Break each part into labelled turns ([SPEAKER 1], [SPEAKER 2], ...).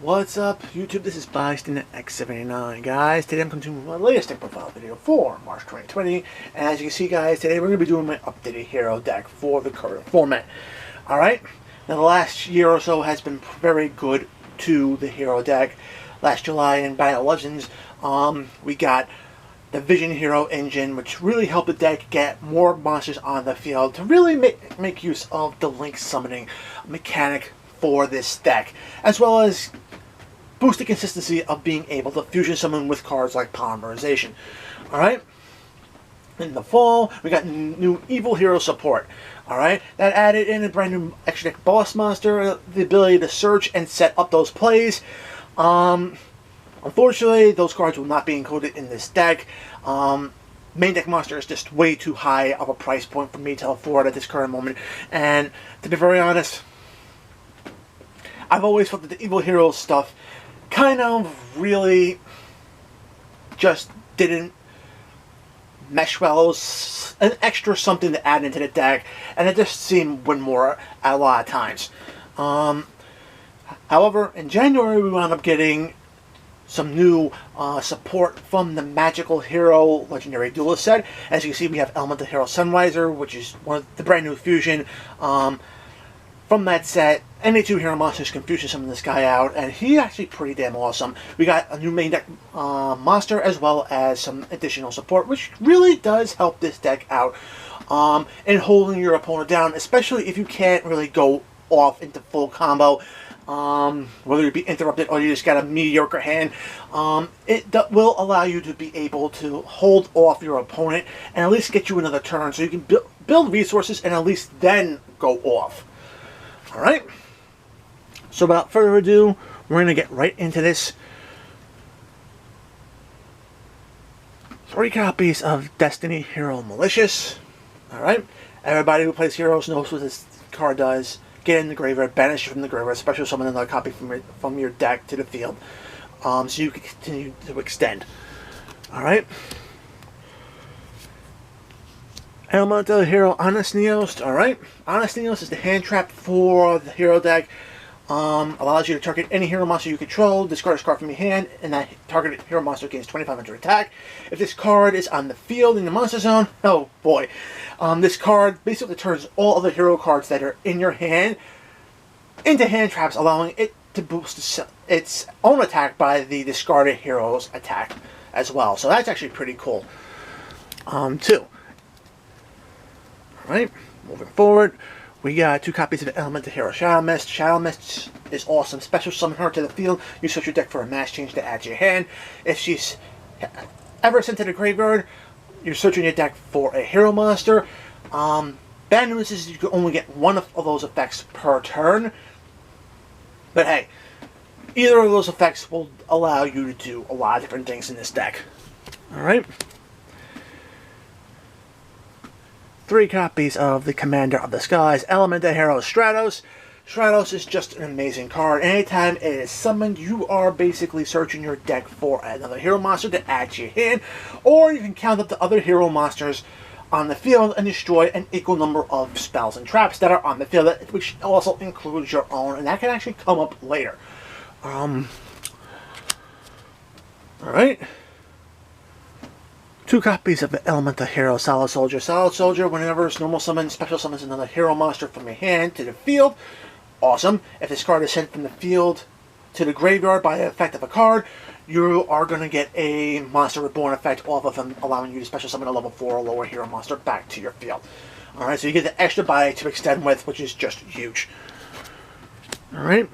[SPEAKER 1] What's up, YouTube? This is Bystander X79, guys. Today I'm coming to my latest deck profile video for March 2020. And as you can see, guys, today we're going to be doing my updated hero deck for the current format. Alright? Now, the last year or so has been very good to the hero deck. Last July in Battle Legends, we got the Vision Hero engine, which really helped the deck get more monsters on the field to really make use of the link summoning mechanic for this deck, as well as boost the consistency of being able to fusion summon with cards like Polymerization. Alright? In the fall, we got new Evil Hero support. Alright? That added in a brand new extra deck boss monster, the ability to search and set up those plays. Unfortunately, those cards will not be included in this deck. Main deck monster is just way too high of a price point for me to afford at this current moment. And to be very honest, I've always felt that the Evil Hero stuff kind of really just didn't mesh well. It was an extra something to add into the deck, and it just seemed win more at a lot of times. However, in January we wound up getting some new support from the Magical Hero Legendary Duelist set. As you can see, we have Elemental Hero Sunriser, which is one of the brand new fusion. From that set, any two hero monsters can fusion summon this guy out, and he's actually pretty damn awesome. We got a new main deck monster, as well as some additional support, which really does help this deck out in holding your opponent down, especially if you can't really go off into full combo. Whether you be interrupted or you just got a mediocre hand, it will allow you to be able to hold off your opponent and at least get you another turn, so you can build resources and at least then go off. Alright, so without further ado, we're going to get right into this. 3 copies of Destiny Hero Malicious. Alright, everybody who plays Heroes knows what this card does. Get in the graveyard, banish it from the graveyard, special summon another copy from your deck to the field, so you can continue to extend. Alright. Elemental Hero Honest Neos. Alright. Honest Neos is the hand trap for the hero deck. Allows you to target any hero monster you control, discard a card from your hand, and that targeted hero monster gains 2500 attack. If this card is on the field in the monster zone, oh boy. This card basically turns all other hero cards that are in your hand into hand traps, allowing it to boost its own attack by the discarded hero's attack as well. So that's actually pretty cool, too. Alright, moving forward, we got 2 copies of Elemental Hero Shadow Mist. Shadow Mist is awesome. Special summon her to the field. You search your deck for a mass change to add to your hand. If she's ever sent to the graveyard, you're searching your deck for a hero monster. Bad news is you can only get one of those effects per turn. But hey, either of those effects will allow you to do a lot of different things in this deck. Alright. 3 copies of the Commander of the Skies, Elemental Hero Stratos. Stratos is just an amazing card. Anytime it is summoned, you are basically searching your deck for another hero monster to add to your hand, or you can count up the other hero monsters on the field and destroy an equal number of spells and traps that are on the field, which also includes your own, and that can actually come up later. Alright. 2 copies of the Elemental Hero Solid Soldier. Solid Soldier, whenever it's normal summon, special summons another hero monster from your hand to the field. Awesome. If this card is sent from the field to the graveyard by the effect of a card, you are going to get a Monster Reborn effect off of them, allowing you to special summon a level 4 or lower hero monster back to your field. Alright, so you get the extra buy to extend with, which is just huge. Alright.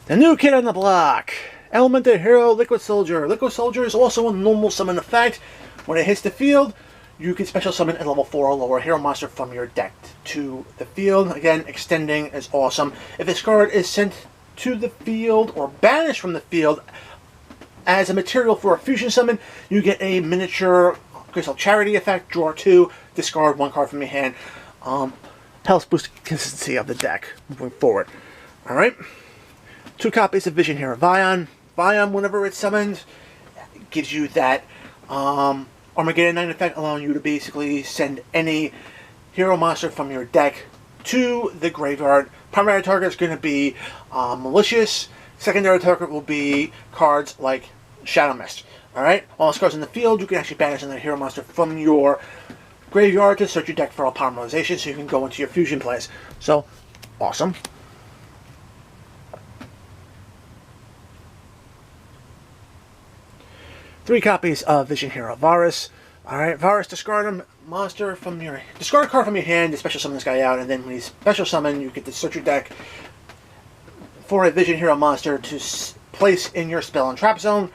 [SPEAKER 1] The new kid on the block. Elemental Hero Liquid Soldier. Liquid Soldier is also a normal summon effect. When it hits the field, you can special summon a level 4 or lower hero monster from your deck to the field. Again, extending is awesome. If this card is sent to the field or banished from the field as a material for a fusion summon, you get a miniature Crystal Charity effect. Draw 2, discard 1 card from your hand. Helps boost the consistency of the deck moving forward. Alright. 2 copies of Vision Hero Vion. Vion, whenever it's summoned, gives you that Armageddon Knight effect, allowing you to basically send any hero monster from your deck to the graveyard. Primary target is going to be Malicious, Secondary target will be cards like Shadow Mist. Alright? All those cards in the field, you can actually banish another hero monster from your graveyard to search your deck for all polymerization so you can go into your fusion plays. So, awesome. Three copies of Vision Hero Varus. Alright, Varus, discard a monster from your... Discard a card from your hand to special summon this guy out, and then when you special summon, you get to search your deck for a Vision Hero monster to place in your spell and trap zone.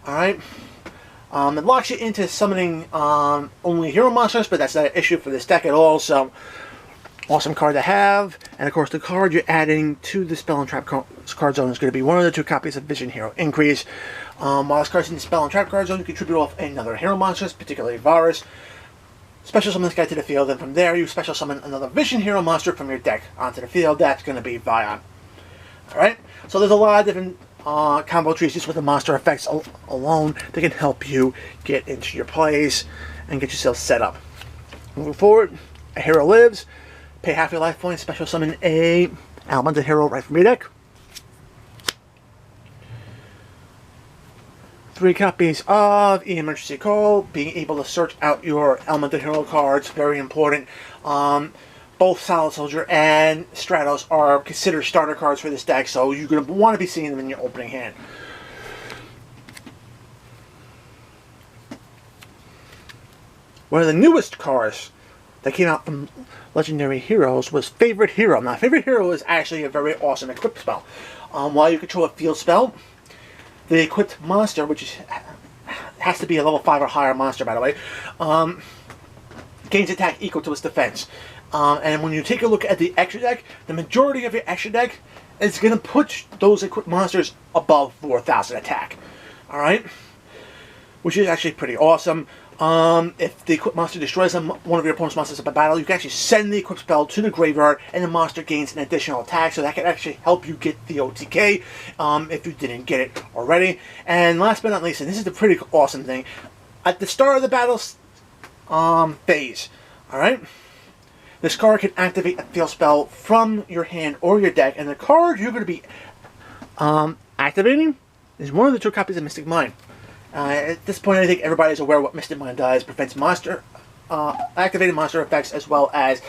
[SPEAKER 1] Alright. It locks you into summoning only hero monsters, but that's not an issue for this deck at all, so awesome card to have. And of course the card you're adding to the spell and trap card zone is going to be one of the two copies of Vision Hero Increase. While this card's in the spell and trap card zone, you can tribute off another hero monster, particularly Varus. Special summon this guy to the field, and from there you special summon another Vision Hero monster from your deck onto the field. That's going to be Vion. Alright, so there's a lot of different combo trees just with the monster effects alone that can help you get into your plays and get yourself set up. Moving forward, a hero lives, pay half your life points, special summon a Elemental Hero right from your deck. 3 copies of Emergency Call, being able to search out your Elemental Hero cards, very important. Both Solid Soldier and Stratos are considered starter cards for this deck, so you're going to want to be seeing them in your opening hand. One of the newest cards that came out from Legendary Heroes was Favorite Hero. Now, Favorite Hero is actually a very awesome equipped spell. While you control a field spell, the equipped monster, which has to be a level 5 or higher monster, by the way, gains attack equal to its defense. And when you take a look at the extra deck, the majority of your extra deck is going to put those equipped monsters above 4,000 attack. Alright? Which is actually pretty awesome. If the equipped monster destroys one of your opponent's monsters in battle, you can actually send the equipped spell to the graveyard and the monster gains an additional attack, so that can actually help you get the OTK if you didn't get it already. And last but not least, and this is the pretty awesome thing, at the start of the battle phase, alright? This card can activate a field spell from your hand or your deck, and the card you're going to be activating is one of the 2 copies of Mystic Mine. At this point, I think everybody is aware what Mystic Mine does. Prevents activated monster effects as well as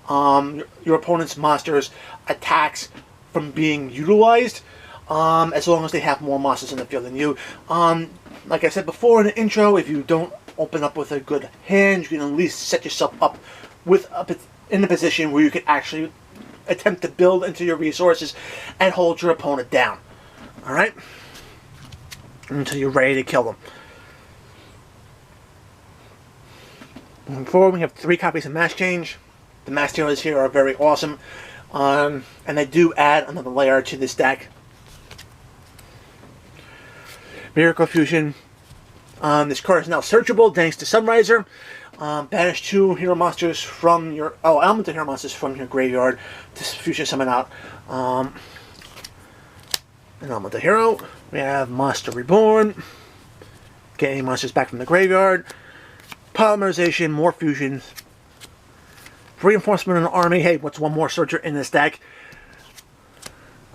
[SPEAKER 1] your opponent's monsters' attacks from being utilized, as long as they have more monsters in the field than you. Like I said before in the intro, if you don't open up with a good hand, you can at least set yourself up in a position where you can actually attempt to build into your resources and hold your opponent down. Alright? Until you're ready to kill them. Moving forward, we have 3 copies of Mass Change. The Mass Heroes here are very awesome. And they do add another layer to this deck. Miracle Fusion. This card is now searchable thanks to Sunriser. Banish 2 hero monsters from your... Elemental Hero monsters from your graveyard to fusion summon out an Elemental Hero. We have Monster Reborn. Get any monsters back from the graveyard. Polymerization, more fusions. Reinforcement in the army. Hey, what's one more searcher in this deck?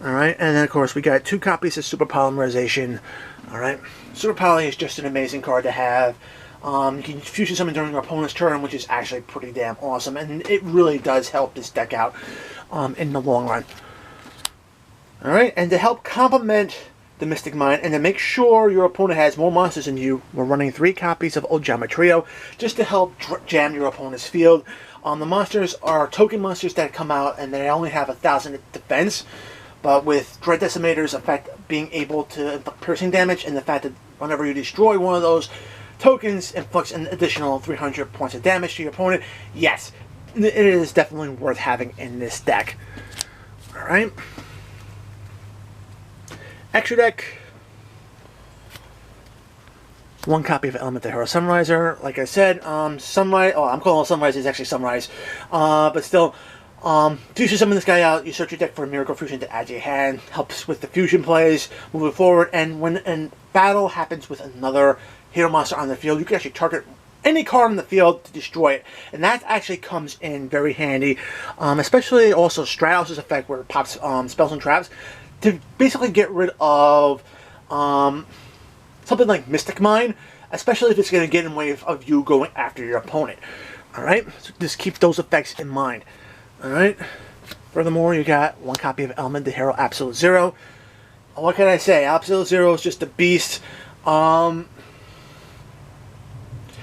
[SPEAKER 1] Alright, and then of course we got 2 copies of Super Polymerization. Alright, Super Poly is just an amazing card to have. You can fusion summon during your opponent's turn, which is actually pretty damn awesome, and it really does help this deck out in the long run. Alright, and to help complement the Mystic Mine, and to make sure your opponent has more monsters than you, we're running 3 copies of Ojama Trio, just to help jam your opponent's field. The monsters are token monsters that come out, and they only have 1,000 defense, but with Dread Decimator's effect being able to inflict piercing damage, and the fact that whenever you destroy one of those tokens, inflicts an additional 300 points of damage to your opponent, yes, it is definitely worth having in this deck. Alright. Extra deck. 1 copy of Elemental Hero Sunriser. Like I said, Sunrise. Oh, I'm calling it Sunrise. It's actually Sunrise. But still, you should summon this guy out. You search your deck for a Miracle Fusion to add to your hand. Helps with the fusion plays moving forward. And when a battle happens with another hero monster on the field, you can actually target any card on the field to destroy it, and that actually comes in very handy. Especially also Stratos' effect, where it pops spells and traps. to basically get rid of something like Mystic Mine, especially if it's going to get in the way of you going after your opponent. Alright, so just keep those effects in mind. Alright, furthermore, you got one copy of Element the Hero Absolute Zero. What can I say? Absolute Zero is just a beast. Whenever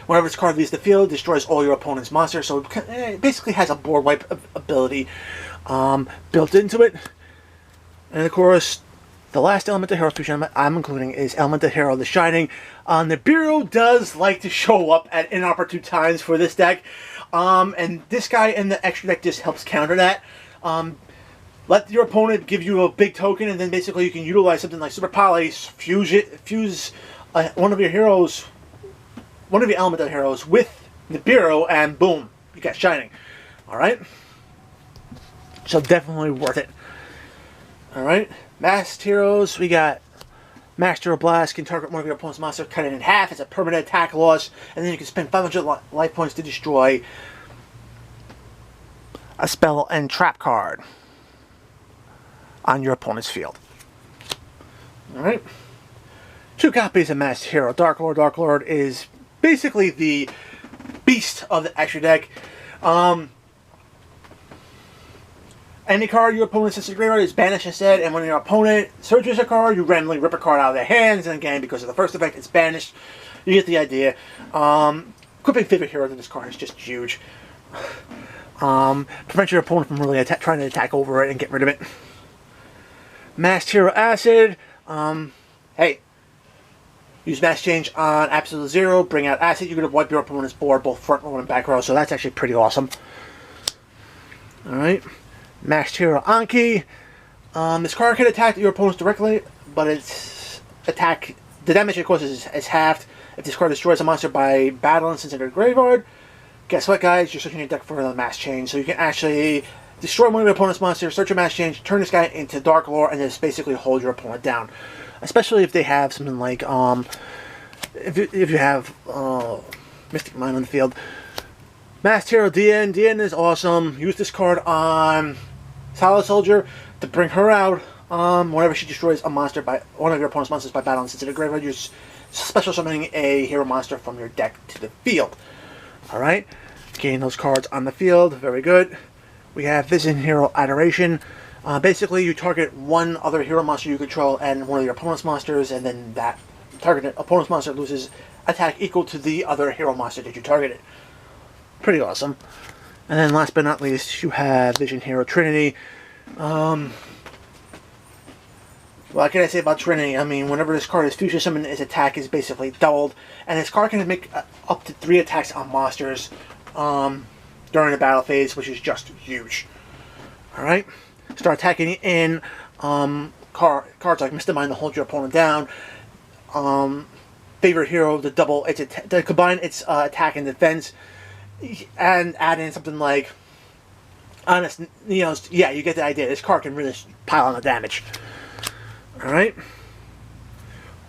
[SPEAKER 1] this card leaves the field, destroys all your opponent's monsters, so it basically has a board wipe ability built into it. And of course, the last Element of Hero fusion I'm including is Element of Hero The Shining. Nibiru does like to show up at inopportune times for this deck. And this guy in the extra deck just helps counter that. Let your opponent give you a big token, and then basically you can utilize something like Super Poly, fuse one of your heroes, one of your Element of Heroes with Nibiru, and boom, you got Shining. Alright? So definitely worth it. Alright? Masked Heroes, we got Master of Blast, can target one of your opponent's monsters, cut it in half, it's a permanent attack loss, and then you can spend 500 life points to destroy a spell and trap card on your opponent's field. Alright? 2 copies of Masked Hero Dark Lord. Dark Lord is basically the beast of the extra deck. Any card your opponent sends to the graveyard is banished instead, and when your opponent searches a card, you randomly rip a card out of their hands, and again, because of the first effect, it's banished. You get the idea. Equipping favorite hero to this card is just huge. Prevent your opponent from really trying to attack over it and get rid of it. Masked Hero Acid. Hey, use Mass Change on Absolute Zero, bring out Acid, you're going to wipe your opponent's board, both front row and back row, so that's actually pretty awesome. Alright. Masked Hero Anki. This card can attack your opponents directly, but its attack, the damage it causes is halved. If this card destroys a monster by battle and sends it to the graveyard, guess what, guys? You're searching your deck for another Mass Change, so you can actually destroy one of your opponent's monsters, search your Mass Change, turn this guy into Dark Lore, and just basically hold your opponent down. Especially if they have something like, if you have Mystic Mine on the field. Masked Hero DN. DN is awesome. Use this card on Solid Soldier to bring her out. Whenever she destroys a monster by one of your opponent's monsters by battle and sends it to the graveyard, you're special summoning a hero monster from your deck to the field. Alright? Getting those cards on the field. Very good. We have Vision Hero Adoration. Basically, you target one other hero monster you control and one of your opponent's monsters, and then that targeted opponent's monster loses attack equal to the other hero monster that you targeted. Pretty awesome. And then last but not least, you have Vision Hero Trinity. What can I say about Trinity? I mean, whenever this card is fusion summoned, its attack is basically doubled, and this card can make up to 3 attacks on monsters during the battle phase, which is just huge. Alright? Start attacking in cards like Mystic Mine to hold your opponent down. Favorite Hero to combine its attack and defense, and add in something like Honest Neos. Yeah, you get the idea. This card can really pile on the damage. Alright.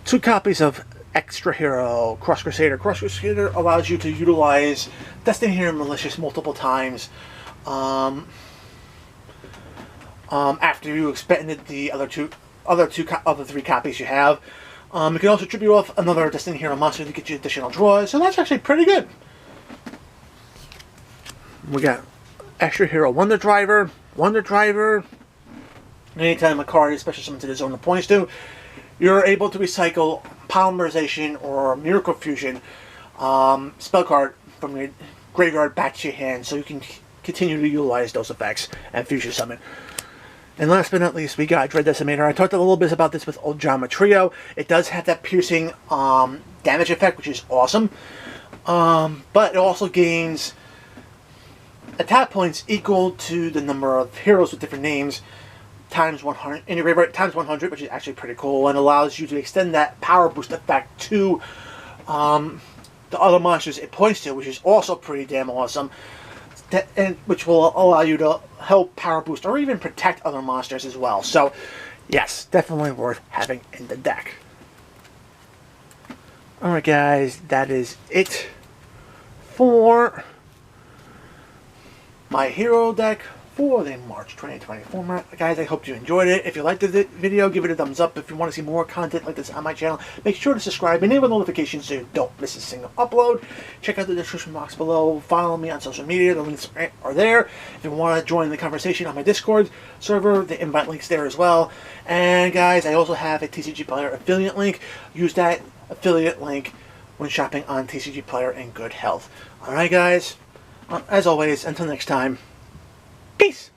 [SPEAKER 1] 2 copies of Extra Hero Cross Crusader. Cross Crusader allows you to utilize Destiny Hero Malicious multiple times after you expended the other 3 copies you have. You can also tribute off another Destiny Hero monster to get you additional draws, so that's actually pretty good. We got Extra Hero Wonder Driver. Wonder Driver. Anytime a card is special summoned to the zone it points to, you're able to recycle Polymerization or Miracle Fusion spell card from your graveyard back to your hand, so you can continue to utilize those effects and fusion summon. And last but not least, we got Dread Decimator. I talked a little bit about this with Old Drama Trio. It does have that piercing damage effect, which is awesome. But it also gains attack points equal to the number of heroes with different names times 100 in your graveyard, times 100, which is actually pretty cool, and allows you to extend that power boost effect to the other monsters it points to, which is also pretty damn awesome. And which will allow you to help power boost or even protect other monsters as well. So, yes, definitely worth having in the deck. Alright guys, that is it for my hero deck for the March 2020 format. Guys, I hope you enjoyed it. If you liked the video, give it a thumbs up. If you want to see more content like this on my channel, make sure to subscribe and enable notifications so you don't miss a single upload. Check out the description box below. Follow me on social media. The links are there. If you want to join the conversation on my Discord server, the invite link's there as well. And guys, I also have a TCG Player affiliate link. Use that affiliate link when shopping on TCG Player in good health. Alright guys, as always, until next time, peace!